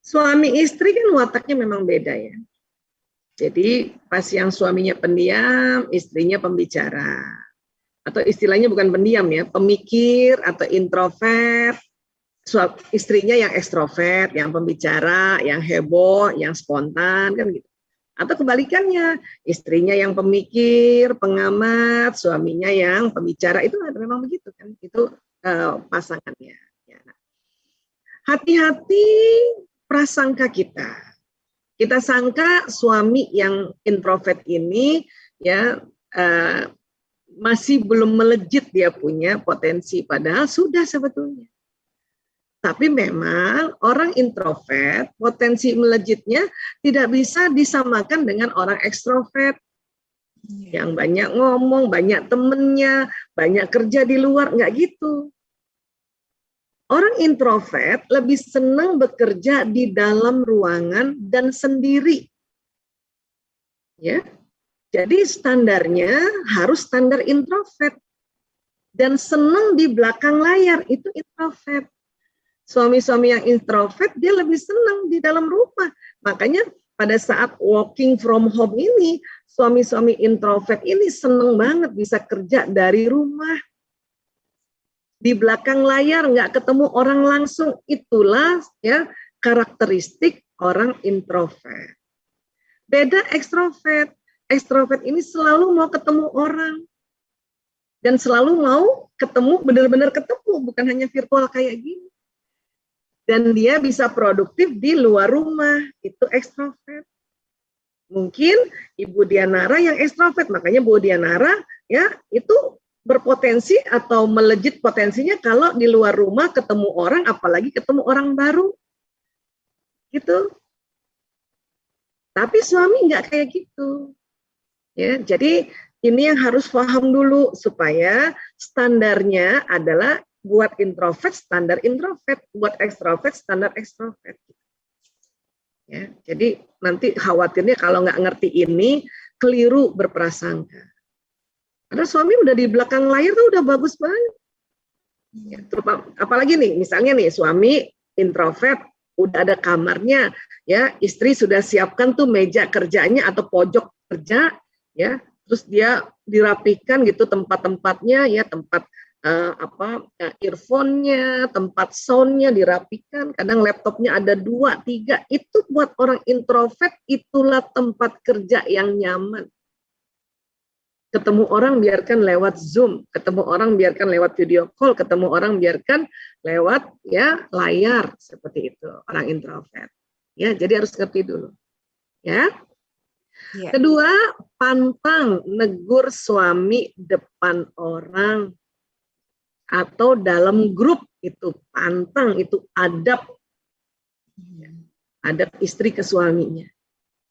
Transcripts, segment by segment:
Suami istri kan wataknya memang beda ya. Jadi pas yang suaminya pendiam, istrinya pembicara. Atau istilahnya bukan pendiam ya, pemikir atau introvert. Istrinya yang ekstrovert, yang pembicara, yang heboh, yang spontan kan gitu. Atau kebalikannya, istrinya yang pemikir, pengamat, suaminya yang pembicara, itu memang begitu kan, itu pasangannya. Ya. Hati-hati prasangka kita. Kita sangka suami yang introvert ini ya masih belum melejit dia punya potensi, padahal sudah sebetulnya. Tapi memang orang introvert, potensi melejitnya tidak bisa disamakan dengan orang ekstrovert. Yang banyak ngomong, banyak temennya, banyak kerja di luar, nggak gitu. Orang introvert lebih senang bekerja di dalam ruangan dan sendiri. Ya. Jadi standarnya harus standar introvert. Dan senang di belakang layar, itu introvert. Suami-suami yang introvert, dia lebih senang di dalam rumah. Makanya pada saat working from home ini, suami-suami introvert ini senang banget bisa kerja dari rumah. Di belakang layar, nggak ketemu orang langsung. Itulah ya karakteristik orang introvert. Beda ekstrovert. Ekstrovert ini selalu mau ketemu orang. Dan selalu mau ketemu, benar-benar ketemu, bukan hanya virtual kayak gini. Dan dia bisa produktif di luar rumah, itu ekstrovert. Mungkin Ibu Dianara yang ekstrovert, makanya Bu Dianara ya itu berpotensi atau melejit potensinya kalau di luar rumah ketemu orang, apalagi ketemu orang baru. Gitu. Tapi suami nggak kayak gitu. Ya, jadi ini yang harus paham dulu supaya standarnya adalah buat introvert standar introvert, buat ekstrovert standar ekstrovert. Ya, jadi nanti khawatirnya kalau nggak ngerti ini keliru berprasangka. Karena suami udah di belakang layar tuh udah bagus banget. Ya, apalagi nih, misalnya nih suami introvert udah ada kamarnya, ya istri sudah siapkan tuh meja kerjanya atau pojok kerja, ya terus dia dirapikan gitu tempat-tempatnya, ya tempat earphone-nya, tempat sound-nya dirapikan, kadang laptopnya ada 2, 3, itu buat orang introvert itulah tempat kerja yang nyaman. Ketemu orang biarkan lewat Zoom, ketemu orang biarkan lewat video call, ketemu orang biarkan lewat ya layar, seperti itu orang introvert. Ya, jadi harus ngerti dulu. Ya. Yeah. Kedua, pantang negur suami depan orang atau dalam grup, itu pantang, itu adab. Adab istri ke suaminya.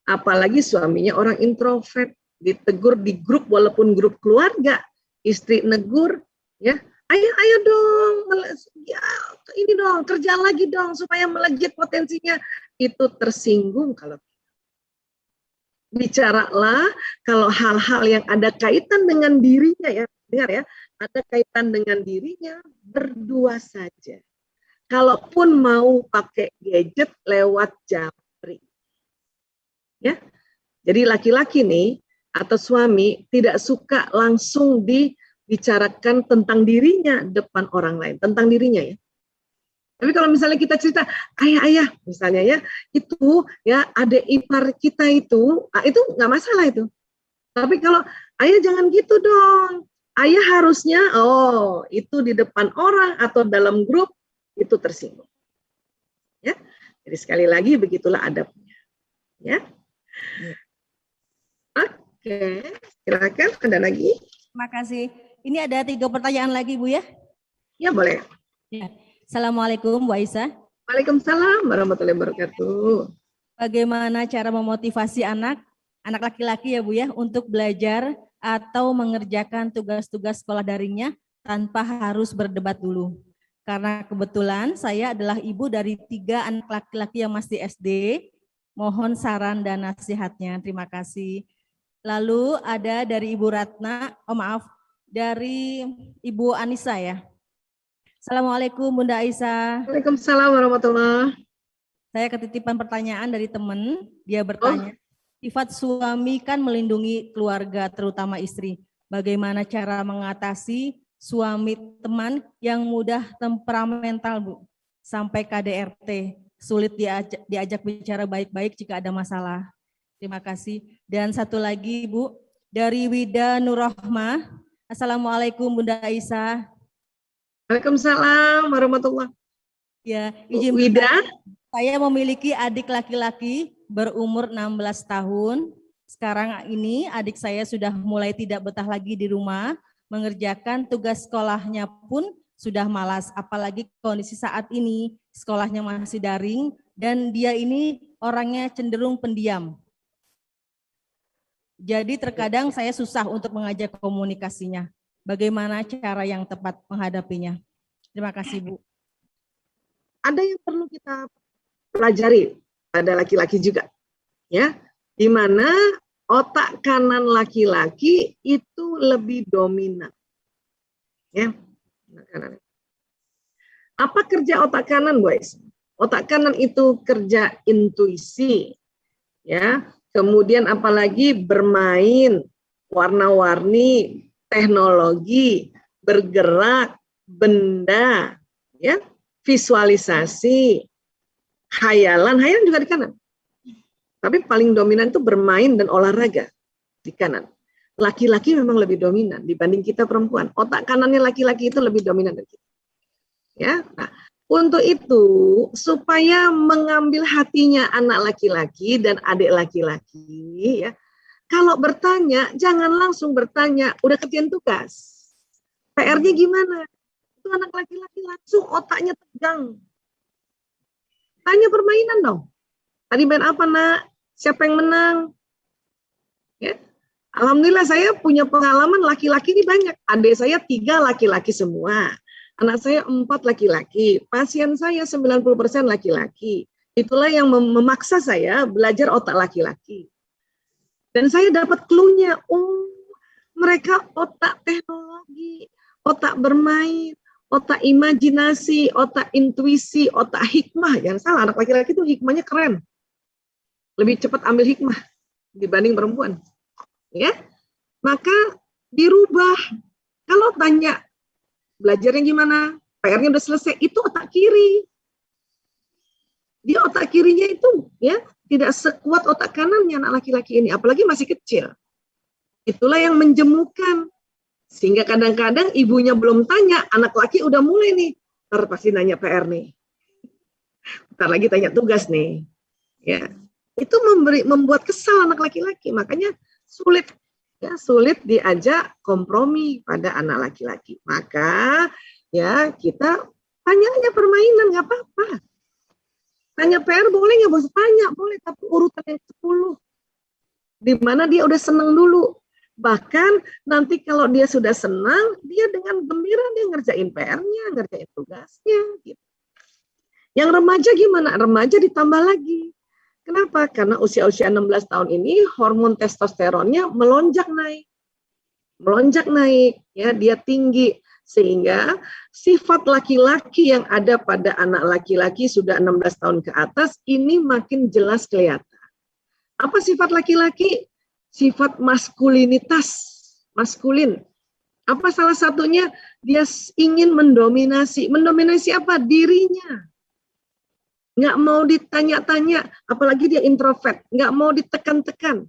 Apalagi suaminya orang introvert, ditegur di grup walaupun grup keluarga, istri negur, ya, ayo dong, ya, ini dong, kerja lagi dong supaya melejit potensinya. Itu tersinggung kalau bicaralah kalau hal-hal yang ada kaitan dengan dirinya, ya, dengar ya, ada kaitan dengan dirinya, berdua saja. Kalaupun mau pakai gadget lewat japri. Ya. Jadi laki-laki nih atau suami tidak suka langsung dibicarakan tentang dirinya depan orang lain, tentang dirinya ya. Tapi kalau misalnya kita cerita, ayah misalnya ya, itu ya adik ipar kita itu nggak masalah itu. Tapi kalau ayah jangan gitu dong, ayah harusnya, itu di depan orang atau dalam grup itu tersinggung. Ya, jadi sekali lagi begitulah adabnya. Ya. Oke, silakan ada lagi. Terima kasih. Ini ada 3 pertanyaan lagi Bu ya? Ya boleh. Ya. Assalamualaikum Bu Aisyah. Waalaikumsalam warahmatullahi wabarakatuh. Bagaimana cara memotivasi anak laki-laki ya Bu ya untuk belajar atau mengerjakan tugas-tugas sekolah daringnya tanpa harus berdebat dulu? Karena kebetulan saya adalah ibu dari 3 anak laki-laki yang masih SD. Mohon saran dan nasihatnya. Terima kasih. Lalu ada dari Ibu Ratna, dari Ibu Anissa ya. Assalamualaikum Bunda Aisyah. Waalaikumsalam warahmatullahi. Saya ketitipan pertanyaan dari teman, dia bertanya, sifat suami kan melindungi keluarga, terutama istri. Bagaimana cara mengatasi suami teman yang mudah temperamental, Bu? Sampai KDRT, sulit diajak bicara baik-baik jika ada masalah. Terima kasih. Dan satu lagi, Bu, dari Wida Nurrohmah. Assalamualaikum Bunda Aisyah. Waalaikumsalam warahmatullahi. Ya, izin Wida. Saya memiliki adik laki-laki berumur 16 tahun. Sekarang ini adik saya sudah mulai tidak betah lagi di rumah, mengerjakan tugas sekolahnya pun sudah malas, apalagi kondisi saat ini sekolahnya masih daring dan dia ini orangnya cenderung pendiam. Jadi terkadang saya susah untuk mengajak komunikasinya. Bagaimana cara yang tepat menghadapinya? Terima kasih, Bu. Ada yang perlu kita pelajari pada laki-laki juga, ya, di mana otak kanan laki-laki itu lebih dominan, ya. Apa kerja otak kanan, boys? Otak kanan itu kerja intuisi, ya. Kemudian apalagi bermain, warna-warni, teknologi, bergerak, benda, ya, visualisasi. Hayalan juga di kanan. Tapi paling dominan itu bermain dan olahraga di kanan. Laki-laki memang lebih dominan dibanding kita perempuan. Otak kanannya laki-laki itu lebih dominan dari kita. Ya, nah, untuk itu supaya mengambil hatinya anak laki-laki dan adik laki-laki, ya, kalau bertanya jangan langsung bertanya, udah kerjain tugas, PR-nya gimana? Itu anak laki-laki langsung otaknya tegang. Tanya permainan dong. Tadi main apa, Nak? Siapa yang menang? Ya. Alhamdulillah saya punya pengalaman laki-laki ini banyak. Adik saya 3 laki-laki semua. Anak saya 4 laki-laki. Pasien saya 90% laki-laki. Itulah yang memaksa saya belajar otak laki-laki. Dan saya dapat clue-nya. Oh, mereka otak teknologi, otak bermain, otak imajinasi, otak intuisi, otak hikmah. Jangan salah, anak laki-laki itu hikmahnya keren. Lebih cepat ambil hikmah dibanding perempuan. Ya, maka dirubah. Kalau tanya belajarnya gimana, PR-nya udah selesai, itu otak kiri. Di otak kirinya itu ya tidak sekuat otak kanannya anak laki-laki ini, apalagi masih kecil. Itulah yang menjemukan. Sehingga kadang-kadang ibunya belum tanya, anak laki udah mulai nih. Ntar pasti nanya PR nih. Ntar lagi tanya tugas nih. Ya, itu membuat kesal anak laki-laki. Makanya sulit diajak kompromi pada anak laki-laki. Maka ya kita tanya aja permainan, nggak apa-apa. Tanya PR boleh nggak? Boleh tanya, boleh. Tapi urutan yang 10. Di mana dia udah seneng dulu. Bahkan nanti kalau dia sudah senang, dia dengan gembira dia ngerjain PR-nya, ngerjain tugasnya. Gitu. Yang remaja gimana? Remaja ditambah lagi. Kenapa? Karena usia-usia 16 tahun ini hormon testosteronnya melonjak naik. Ya, dia tinggi. Sehingga sifat laki-laki yang ada pada anak laki-laki sudah 16 tahun ke atas ini makin jelas kelihatan. Apa sifat laki-laki? Sifat maskulinitas, maskulin. Apa salah satunya? Dia ingin mendominasi. Mendominasi apa? Dirinya. Nggak mau ditanya-tanya, apalagi dia introvert. Nggak mau ditekan-tekan.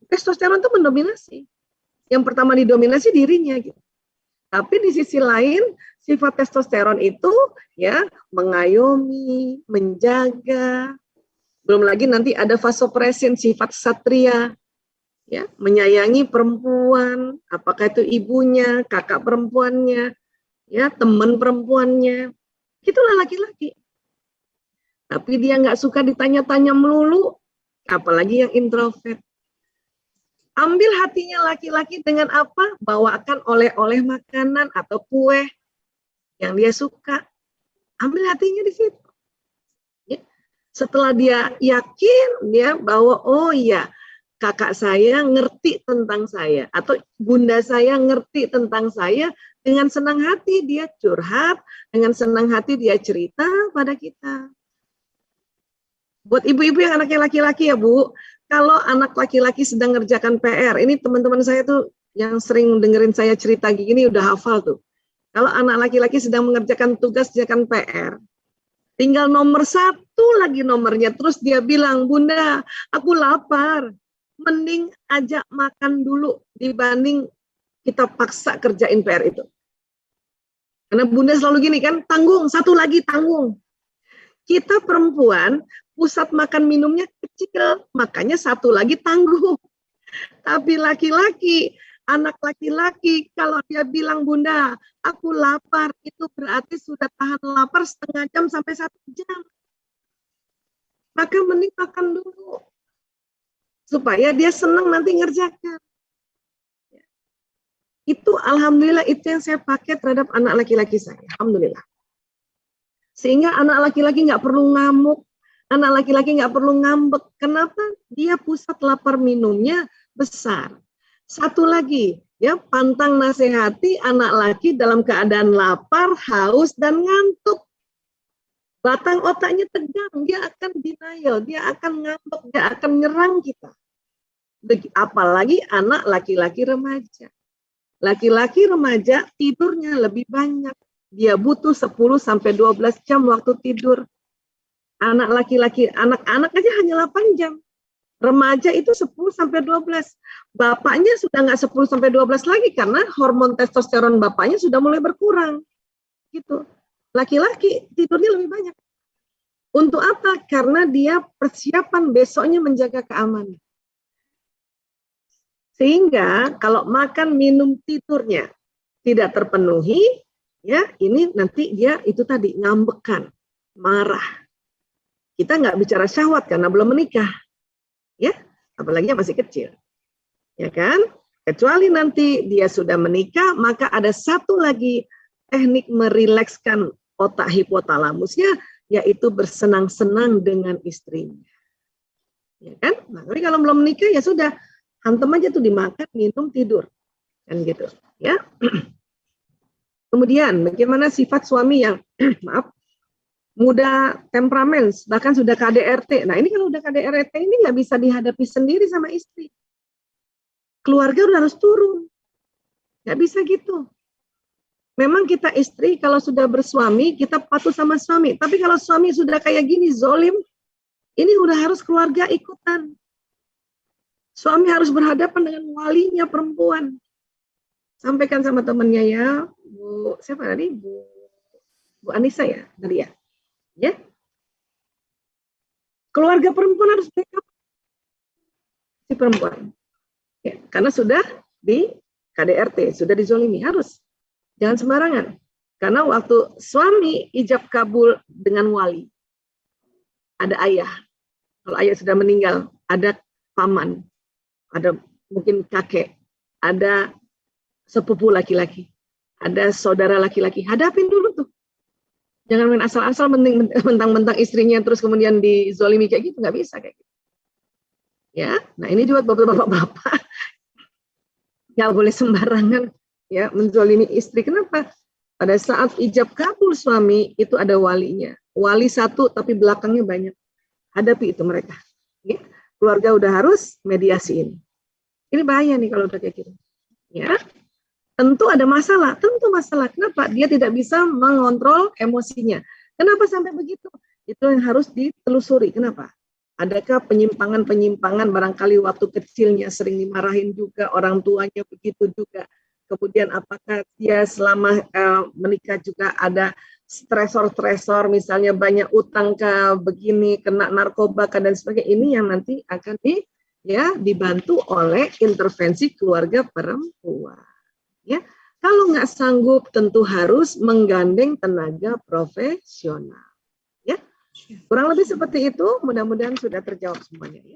Testosteron itu mendominasi. Yang pertama didominasi dirinya. Gitu. Tapi di sisi lain, sifat testosteron itu ya mengayomi, menjaga. Belum lagi nanti ada vasopresin, sifat satria, ya, menyayangi perempuan, apakah itu ibunya, kakak perempuannya, ya, teman perempuannya, itulah laki-laki. Tapi dia nggak suka ditanya-tanya melulu, apalagi yang introvert. Ambil hatinya laki-laki dengan apa? Bawakan oleh-oleh makanan atau kue yang dia suka. Ambil hatinya di situ. Setelah dia yakin, dia bahwa oh iya kakak saya ngerti tentang saya atau bunda saya ngerti tentang saya, dengan senang hati dia curhat, dengan senang hati dia cerita pada kita. Buat ibu-ibu yang anaknya laki-laki ya Bu, kalau anak laki-laki sedang ngerjakan PR, ini teman-teman saya tuh yang sering dengerin saya cerita gini udah hafal tuh. Kalau anak laki-laki sedang mengerjakan tugas, mengerjakan PR, tinggal nomor 1 lagi nomornya, terus dia bilang, Bunda, aku lapar, mending ajak makan dulu dibanding kita paksa kerjain PR itu. Karena Bunda selalu gini kan, tanggung, satu lagi tanggung. Kita perempuan, pusat makan minumnya kecil, makanya satu lagi tanggung. Tapi laki-laki, anak laki-laki, kalau dia bilang, Bunda, aku lapar, itu berarti sudah tahan lapar setengah jam sampai 1 jam. Maka mending makan dulu. Supaya dia senang nanti ngerjakan. Itu alhamdulillah itu yang saya pakai terhadap anak laki-laki saya. Alhamdulillah. Sehingga anak laki-laki nggak perlu ngamuk, anak laki-laki nggak perlu ngambek. Kenapa? Dia pusat lapar minumnya besar. Satu lagi, ya pantang nasihati anak laki dalam keadaan lapar, haus, dan ngantuk. Batang otaknya tegang, dia akan denial, dia akan ngambek, dia akan nyerang kita. Apalagi anak laki-laki remaja. Laki-laki remaja tidurnya lebih banyak. Dia butuh 10-12 jam waktu tidur. Anak laki-laki, anak-anak aja hanya 8 jam. Remaja itu 10-12. Bapaknya sudah nggak 10-12 lagi karena hormon testosteron bapaknya sudah mulai berkurang. Gitu. Laki-laki tidurnya lebih banyak. Untuk apa? Karena dia persiapan besoknya menjaga keamanan. Sehingga kalau makan, minum, tidurnya tidak terpenuhi, ya ini nanti dia itu tadi ngambekan, marah. Kita nggak bicara syahwat karena belum menikah, ya apalagi masih kecil, ya kan? Kecuali nanti dia sudah menikah, maka ada satu lagi teknik merilekskan otak hipotalamusnya, yaitu bersenang-senang dengan istrinya, ya kan? Nah, tapi kalau belum menikah ya sudah, hantem aja tuh dimakan, minum, tidur, kan gitu, ya. Kemudian bagaimana sifat suami yang maaf muda temperamen, bahkan sudah KDRT. Nah ini kalau udah KDRT ini nggak bisa dihadapi sendiri sama istri. Keluarga udah harus turun, nggak bisa gitu. Memang kita istri kalau sudah bersuami kita patuh sama suami. Tapi kalau suami sudah kayak gini zolim, ini udah harus keluarga ikutan. Suami harus berhadapan dengan walinya perempuan. Sampaikan sama temannya ya, Bu, siapa tadi? Bu Anissa ya, tadi ya. Ya. Keluarga perempuan harus backup si perempuan. Ya, karena sudah di KDRT, sudah dizolimi, harus. Jangan sembarangan. Karena waktu suami ijab kabul dengan wali, ada ayah. Kalau ayah sudah meninggal, ada paman, ada mungkin kakek, ada sepupu laki-laki, ada saudara laki-laki. Hadapin dulu tuh. Jangan main asal-asal mentang-mentang istrinya terus kemudian dizolimi kayak gitu, nggak bisa kayak gitu. Ya, nah ini juga bapak-bapak nggak boleh sembarangan ya menzolimi istri. Kenapa? Pada saat ijab kabul suami itu ada walinya, wali satu tapi belakangnya banyak. Hadapi itu mereka. Ya. Keluarga udah harus mediasiin. Ini bahaya nih kalau udah kayak gitu. Ya, tentu ada masalah. Tentu masalah. Kenapa? Dia tidak bisa mengontrol emosinya. Kenapa sampai begitu? Itu yang harus ditelusuri. Kenapa? Adakah penyimpangan-penyimpangan barangkali waktu kecilnya sering dimarahin juga, orang tuanya begitu juga. Kemudian apakah dia selama menikah juga ada stresor-stresor, misalnya banyak utang ke begini, kena narkoba dan sebagainya. Ini yang nanti akan dibantu oleh intervensi keluarga perempuan. Ya, kalau nggak sanggup tentu harus menggandeng tenaga profesional. Ya, kurang lebih seperti itu. Mudah-mudahan sudah terjawab semuanya. Ya.